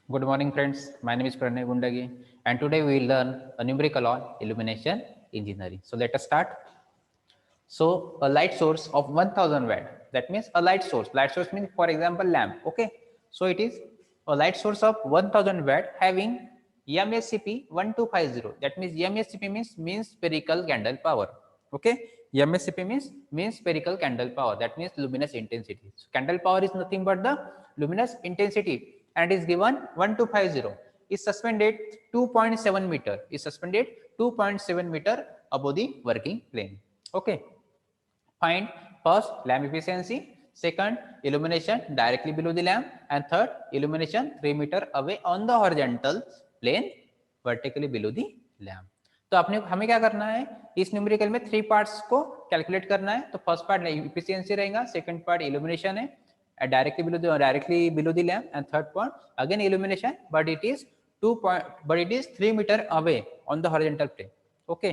Good morning, friends. My name is Pranay Gundagi, and today we will learn a numerical on illumination engineering. So let us start. So a light source of 1000 watt. That means a light source. Light source means, for example, lamp. Okay. So it is a light source of 1000 watt having MSCP 1250. That means MSCP means spherical candle power. Okay. MSCP means spherical candle power. That means luminous intensity. So candle power is nothing but the luminous intensity, and is given 1250. Is suspended 2.7 meter. Is suspended 2.7 meter above the working plane. Okay. Find first lamp efficiency, second illumination directly below the lamp, and third illumination 3 meter away on the horizontal plane vertically below the lamp. तो आपने हमें क्या करना है, इस numerical में 3 parts को calculate करना है. तो फर्स्ट पार्ट एफिशिएंसी रहेगा, सेकंड पार्ट इल्यूमिनेशन है directly below the lamp, and third point again illumination, but it is 3 meter away on the horizontal plane. Okay.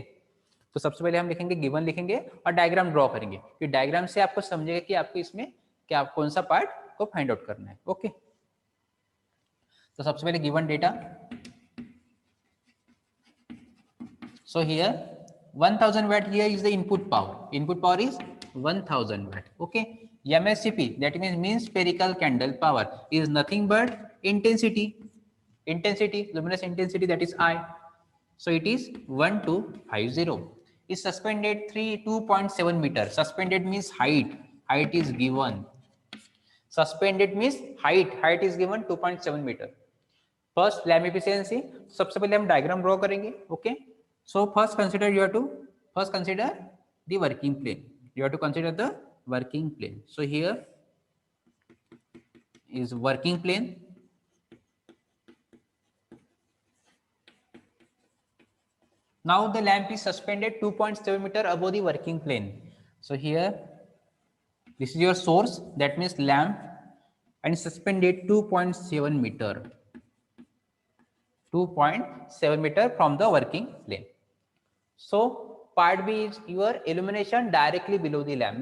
तो सबसे पहले हम लिखेंगे गिवन लिखेंगे और डायग्राम ड्रॉ करेंगे, कि डायग्राम से आपको समझेगा कि आपको इसमें क्या कौन सा पार्ट को फाइंड आउट करना है. ओके. तो सबसे पहले given data. So here 1000 watt here is the input power. Input power is 1000 watt. Okay. MSCP, that means spherical candle power, is nothing but intensity, luminous intensity, that is I. So it is 1250. Is suspended 2.7 meter. Suspended means height. Height is given. Suspended means height is given 2.7 meter. First lamp efficiency. सबसे पहले हम diagram draw करेंगे. Okay. So first consider the working plane. You have to consider the working plane. So here is working plane. Now the lamp is suspended 2.7 meter above the working plane. So here this is your source, that means lamp, and suspended 2.7 meter. 2.7 meter from the working plane. So part B is your illumination directly below the lamp.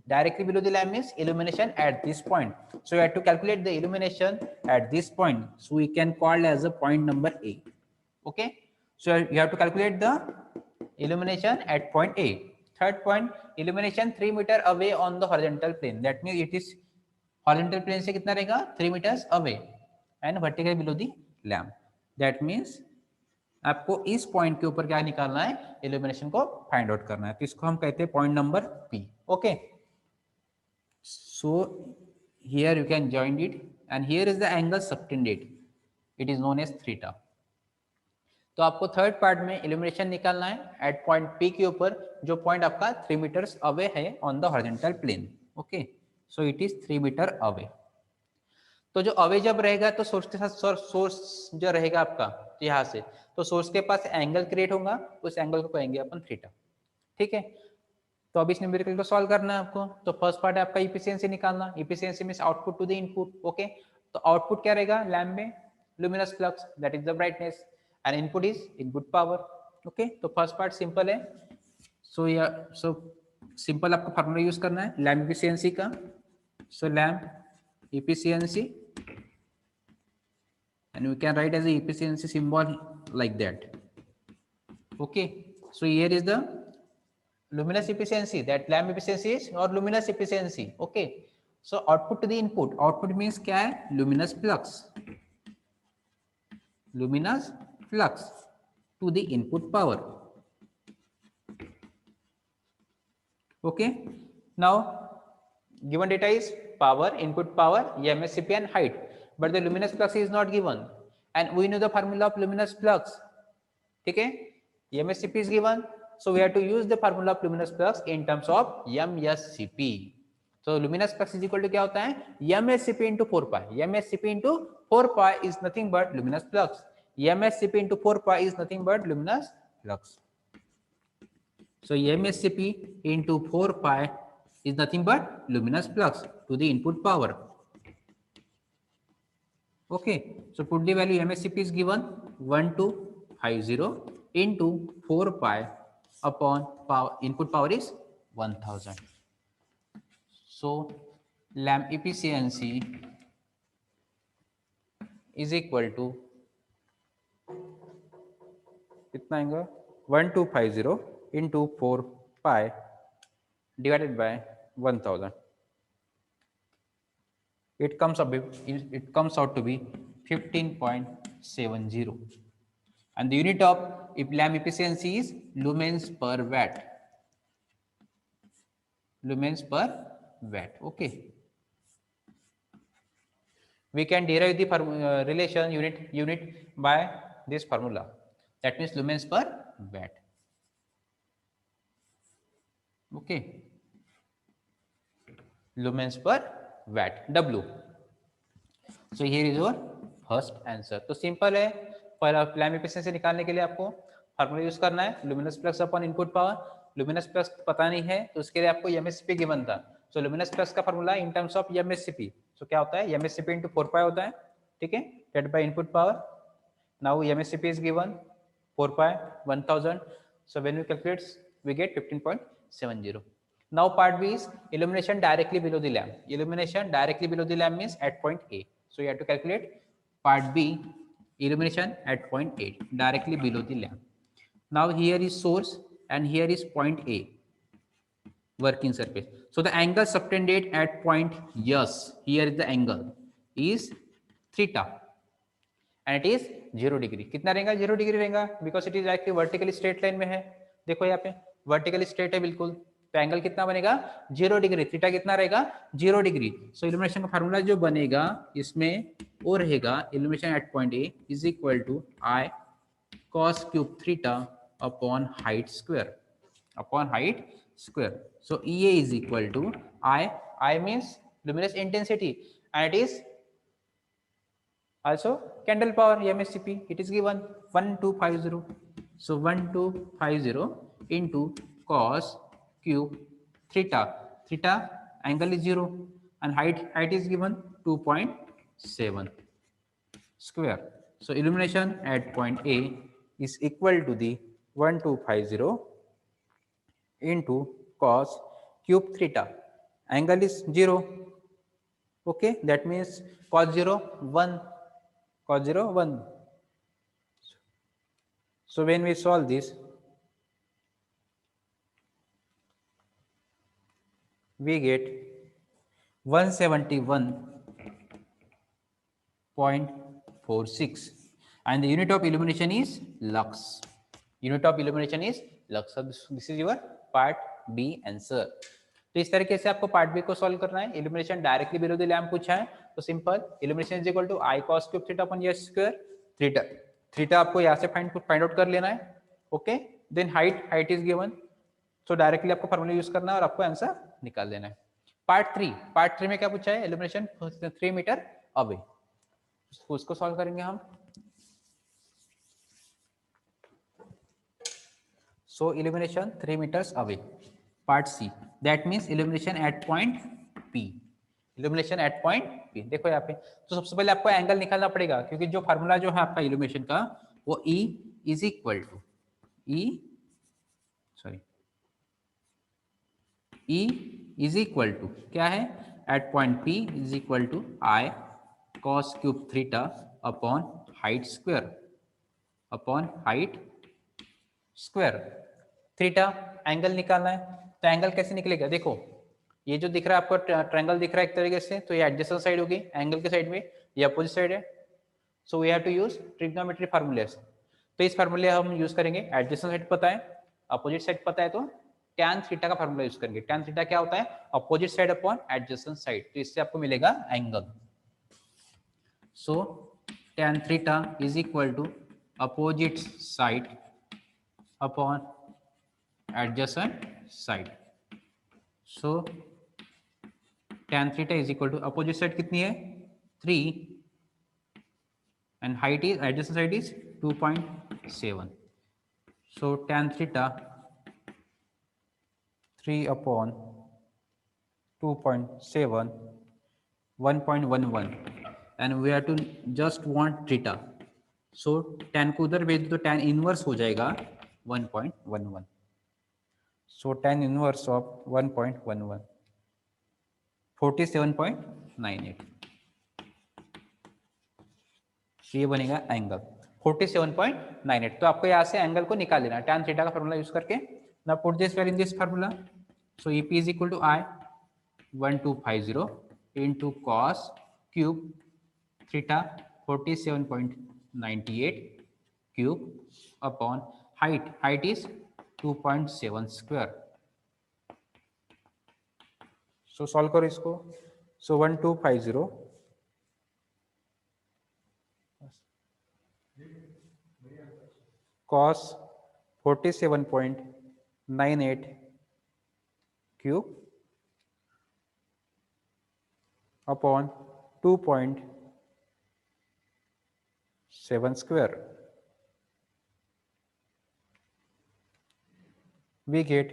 Directly below the lamp means illumination at this point. So you have to calculate the illumination at this point. So we can call as a point number A. Okay. So you have to calculate the illumination at point A. Third point, illumination 3 meter away on the horizontal plane. That means it is horizontal plane से कितना रहेगा 3 meters away and vertical below the lamp. That means आपको इस point के ऊपर क्या निकालना है, इल्यूमिनेशन को फाइंड आउट करना है. तो इसको हम कहते हैं point number P. Okay. So here you can join it, and here is the angle subtended. It is known as theta. तो आपको थर्ड पार्ट में इल्यूमिनेशन निकालना है एट पॉइंट पी के ऊपर, जो पॉइंट आपका 3 मीटर्स अवे है on the horizontal plane. Okay. So it is 3 meter away. तो जो अवे जब रहेगा तो सोर्स के साथ सोर्स जो रहेगा आपका यहाँ से, तो सोर्स के पास एंगल क्रिएट होगा, उस एंगल को कहेंगे अपन थीटा. ठीक है. तो अब इस न्यूमेरिकल को सॉल्व करना है आपको. तो फर्स्ट पार्ट है आपका इफिशिएंसी निकालना. Efficiency means output to the input. Okay. तो आउटपुट क्या रहेगा लैम्प में, luminous flux, that is the brightness, and input is input power. Okay. तो फर्स्ट पार्ट सिंपल है. सो सिंपल आपको फार्मूला यूज करना है लैम्प इफिशिएंसी का. So lamp efficiency, and we can write as a efficiency symbol like that. Okay. So here is the luminous efficiency, that lamp efficiency is or luminous efficiency. Okay. So output to the input, output means क्या है, luminous flux. Luminous flux to the input power. Okay. Now given data is power, input power, MSCP and height, but the luminous flux is not given, and we know the formula of luminous flux. Okay. MSCP is given, so we have to use the formula of luminous flux in terms of MSCP. So luminous flux is equal to क्या होता है, MSCP into 4 pi. MSCP into 4 pi is nothing but luminous flux. MSCP into 4 pi is nothing but luminous flux. So MSCP into 4 pi is nothing but luminous flux to the input power. Okay. So put the value MSCP is given 1250 into 4 pi upon power, input power is 1000. So lamp efficiency is equal to कितना आएगा 1250 into 4 pi divided by 1000. It comes out to be 15.70, and the unit of lamp efficiency is lumens per watt. Lumens per watt. Okay. We can derive the relation unit by this formula. That means lumens per watt. Okay. Lumens per watt. W. So here is your first answer. तो simple है, पर lamp efficiency निकालने के लिए आपको formula use करना है, luminous flux upon input power. Luminous flux पता नहीं है तो उसके लिए आपको एमएससीपी गिवन था. सो लुमिनस फ्लक्स का formula in terms of MSCP. So क्या होता है, एमएससीपी इंटू 4 पाई होता है. ठीक है, divided by input power. Now MSCP is given 4 pi 1000. So when we calculate we get 15.70. Now part B is illumination directly below the lamp. Illumination directly below the lamp means at point A. So you have to calculate part B, illumination at point A, directly below the lamp. Now here is source and here is point A, working surface. So the angle subtended at point S, here is the angle, is theta. And it is 0 degree. कितना रहेगा, 0 degree रहेगा, because it is directly vertically straight line में है. देखो यहाँ पे vertically straight है बिल्कुल, तो एंगल कितना बनेगा, 0 डिग्री. थीटा कितना रहेगा, 0 डिग्री. सो इल्यूमिनेशन का फार्मूला जो बनेगा इसमें वो रहेगा, illumination at point A is equal to I cos cube theta upon height square, upon height square. So E A is equal to I means luminous intensity and it is also candle power MSCP. It is given 1250. So 1250 into cos cube theta. Theta angle is 0 and height is given 2.7 square. So illumination at point A is equal to the 1250 into cos cube theta. Angle is 0. Okay, that means cos 0 1. Cos 0 1. So when we solve this, we get 171.46 and the unit of illumination is lux. Unit of illumination is lux. So this is your part B answer. तो इस तरीके से आपको part B को solve करना है. Illumination directly below the lamp पूछा है, तो simple illumination is equal to I cos cube theta upon S square. Theta theta आपको यहाँ से फाइंड आउट कर लेना है. Okay, then height is given, so directly आपको फार्मूला यूज करना है और आपको आंसर निकाल देना है. पार्ट थ्री में क्या पूछा है, इल्यूमिनेशन 3 मीटर अवे. उसको सॉल्व करेंगे हम. So illumination 3 meters away, part C, that means illumination at point P. Illumination at point P. देखो यहाँ पे, तो सबसे पहले आपको एंगल निकालना पड़ेगा, क्योंकि जो फार्मूला जो है आपका इल्यूमिनेशन का वो E is equal to E is equal to क्या है, at point P is equal to I cos cube theta upon height square, upon height square. Theta angle निकालना है, तो एंगल कैसे निकलेगा, देखो ये जो दिख रहा है आपको ट्रायंगल दिख रहा है एक तरीके से, तो ये एडजेसेंट साइड होगी एंगल के साइड में, ये अपोजिट साइड है. So we have to use trigonometry formulas. तो इस फार्मूले हम यूज करेंगे, एडजेसेंट साइड पता है, अपोजिट साइड पता है, तो tan थीटा का फार्मूला यूज करेंगे. tan थीटा क्या होता है, opposite side upon adjacent side, तो इससे आपको मिलेगा angle. So tan theta is equal to opposite side upon adjacent side. So tan theta is equal to opposite side कितनी है 3 and height is adjacent side is 2.7. So tan theta 3 upon 2.7 1.11 and we have to just want theta. So tan को उधर भेज दो तो tan inverse हो जाएगा 1.11. So tan inverse of 1.11 47.98. तो ये बनेगा एंगल 47.98। तो आपको यहाँ से एंगल को निकाल लेना tan थीटा का फॉर्मूला यूज करके। Now put this value in this formula. So EP is equal to I 1250 into cos cube theta 47.98 cube upon height is 2.7 square। So solve करो इसको। सो 1250 cos 47.98 cube upon 2.7 square, we get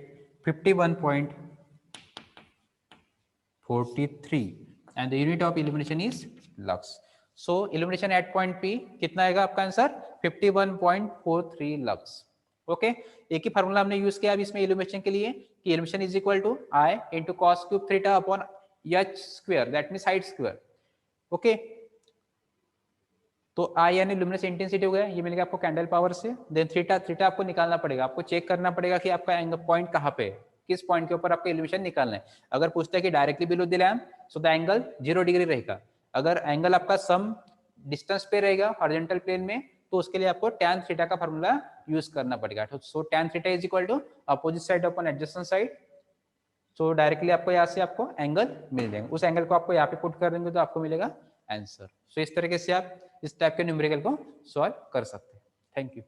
51.43 and the unit of illumination is lux. So illumination at point P कितना आएगा आपका answer 51.43 lux. Okay, एक ही formula हमने use किया अब इसमें इल्यूमिनेशन के लिए कि illumination is equal to I into cos cube theta upon h square, that means height square. Okay, तो I यानी लुमिनस इंटेंसिटी हो गया, ये मिलेगा आपको कैंडल पावर से। देन थीटा आपको निकालना पड़ेगा, आपको चेक करना पड़ेगा कि आपका एंगल पॉइंट कहाँ पे, किस पॉइंट के ऊपर आपका इल्यूमिनेशन निकालना है। अगर पूछता है कि directly below the lamp so the angle 0 degree रहेगा। अगर एंगल आपका सम डिस्टेंस पे रहेगा हॉरिजॉन्टल प्लेन में तो उसके लिए आपको tan थीटा का फार्मूला यूज करना पड़ेगा। So tan theta is equal to opposite side upon adjacent side. So directly आपको यहाँ से आपको एंगल मिल जाएगा, उस एंगल को आपको यहाँ पे पुट कर देंगे तो आपको मिलेगा आंसर। सो इस तरीके से आप इस टाइप के न्यूमेरिकल को सॉल्व कर सकते हैं। Thank you.